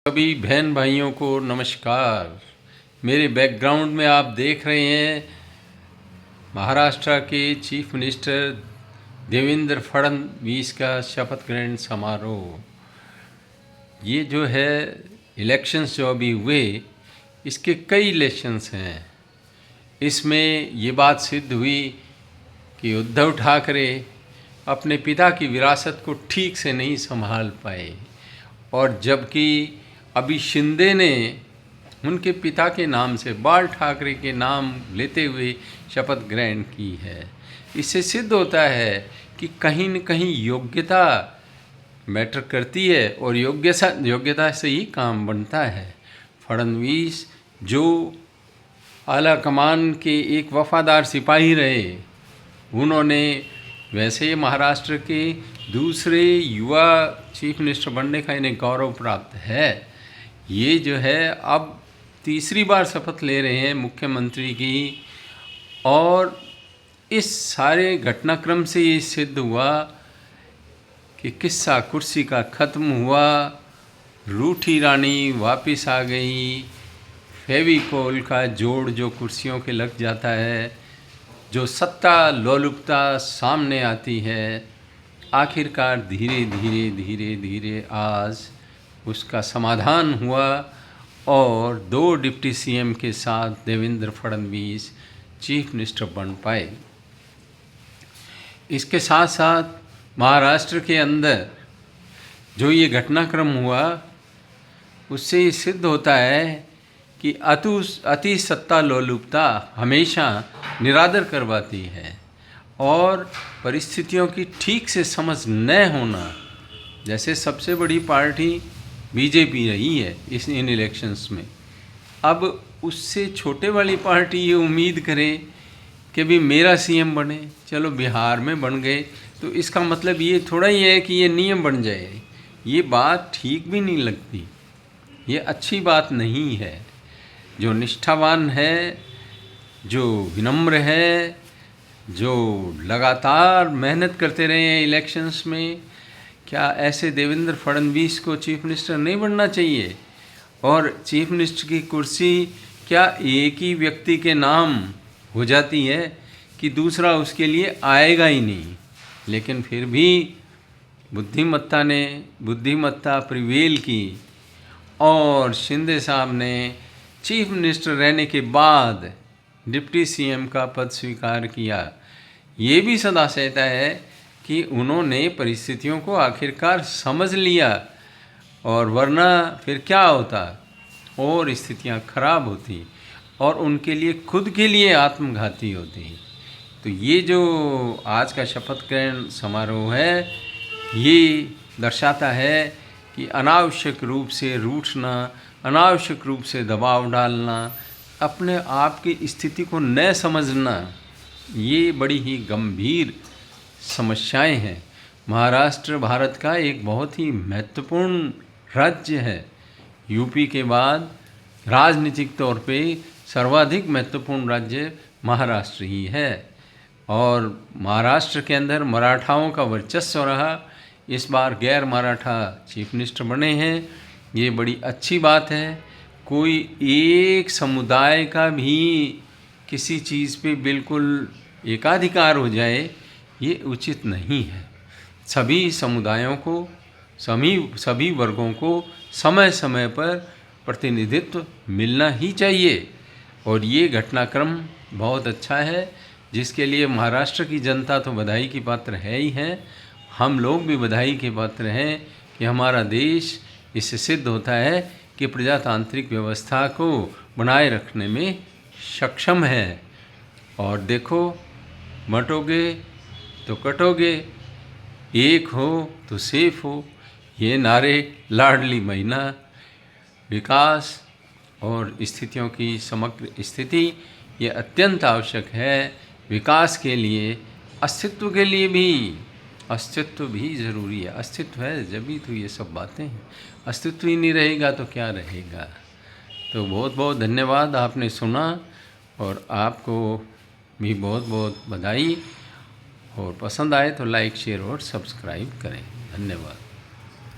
सभी बहन भाइयों को नमस्कार। मेरे बैकग्राउंड में आप देख रहे हैं महाराष्ट्र के चीफ मिनिस्टर देवेंद्र फडणवीस का शपथ ग्रहण समारोह। ये जो है इलेक्शंस जो अभी हुए, इसके कई इलेक्शंस हैं। इसमें ये बात सिद्ध हुई कि उद्धव ठाकरे अपने पिता की विरासत को ठीक से नहीं संभाल पाए, और जबकि अभी शिंदे ने उनके पिता के नाम से बाल ठाकरे के नाम लेते हुए शपथ ग्रहण की है। इससे सिद्ध होता है कि कहीं न कहीं योग्यता मैटर करती है और योग्यता से ही काम बनता है। फडणवीस जो आला कमान के एक वफादार सिपाही रहे, उन्होंने वैसे महाराष्ट्र के दूसरे युवा चीफ मिनिस्टर बनने का इन्हें गौरव प्राप्त है। ये जो है अब तीसरी बार शपथ ले रहे हैं मुख्यमंत्री की, और इस सारे घटनाक्रम से ये सिद्ध हुआ कि किस्सा कुर्सी का ख़त्म हुआ। रूठी रानी वापस आ गई। फेविकोल का जोड़ जो कुर्सियों के लग जाता है, जो सत्ता लोलुपता सामने आती है, आखिरकार धीरे धीरे धीरे धीरे आज उसका समाधान हुआ और 2 डिप्टी सीएम के साथ देवेंद्र फडणवीस चीफ मिनिस्टर बन पाए। इसके साथ साथ महाराष्ट्र के अंदर जो ये घटनाक्रम हुआ, उससे ये सिद्ध होता है कि अति सत्ता लोलुपता हमेशा निरादर करवाती है, और परिस्थितियों की ठीक से समझ न होना। जैसे सबसे बड़ी पार्टी बीजेपी रही है इन इलेक्शंस में, अब उससे छोटे वाली पार्टी ये उम्मीद करे कि भी मेरा सीएम बने, चलो बिहार में बन गए तो इसका मतलब ये थोड़ा ही है कि ये नियम बन जाए। ये बात ठीक भी नहीं लगती, ये अच्छी बात नहीं है। जो निष्ठावान है, जो विनम्र है, जो लगातार मेहनत करते रहे हैं इलेक्शंस में, क्या ऐसे देवेंद्र फडणवीस को चीफ मिनिस्टर नहीं बनना चाहिए? और चीफ मिनिस्टर की कुर्सी क्या एक ही व्यक्ति के नाम हो जाती है कि दूसरा उसके लिए आएगा ही नहीं? लेकिन फिर भी बुद्धिमत्ता प्रिवेल की, और शिंदे साहब ने चीफ मिनिस्टर रहने के बाद डिप्टी सीएम का पद स्वीकार किया। ये भी सदा सहता है कि उन्होंने परिस्थितियों को आखिरकार समझ लिया, और वरना फिर क्या होता और स्थितियां खराब होती और उनके लिए खुद के लिए आत्मघाती होती। तो ये जो आज का शपथ ग्रहण समारोह है, ये दर्शाता है कि अनावश्यक रूप से रूठना, अनावश्यक रूप से दबाव डालना, अपने आप की स्थिति को न समझना, ये बड़ी ही गंभीर समस्याएं हैं। महाराष्ट्र भारत का एक बहुत ही महत्वपूर्ण राज्य है। यूपी के बाद राजनीतिक तौर पे सर्वाधिक महत्वपूर्ण राज्य महाराष्ट्र ही है, और महाराष्ट्र के अंदर मराठाओं का वर्चस्व रहा। इस बार गैर मराठा चीफ मिनिस्टर बने हैं, ये बड़ी अच्छी बात है। कोई एक समुदाय का भी किसी चीज़ पे बिल्कुल एकाधिकार हो जाए, ये उचित नहीं है। सभी समुदायों को, सभी वर्गों को समय समय पर प्रतिनिधित्व मिलना ही चाहिए, और ये घटनाक्रम बहुत अच्छा है, जिसके लिए महाराष्ट्र की जनता तो बधाई की पात्र है ही है। हम लोग भी बधाई के पात्र हैं कि हमारा देश इससे सिद्ध होता है कि प्रजातांत्रिक व्यवस्था को बनाए रखने में सक्षम है। और देखो, बंटोगे तो कटोगे, एक हो तो सेफ हो, ये नारे लाडली महीना, विकास और स्थितियों की समग्र स्थिति ये अत्यंत आवश्यक है। विकास के लिए, अस्तित्व के लिए भी, अस्तित्व भी ज़रूरी है। अस्तित्व है जभी तो ये सब बातें हैं, अस्तित्व ही नहीं रहेगा तो क्या रहेगा। तो बहुत बहुत धन्यवाद, आपने सुना, और आपको भी बहुत बहुत बधाई। और पसंद आए तो लाइक, शेयर और सब्सक्राइब करें। धन्यवाद।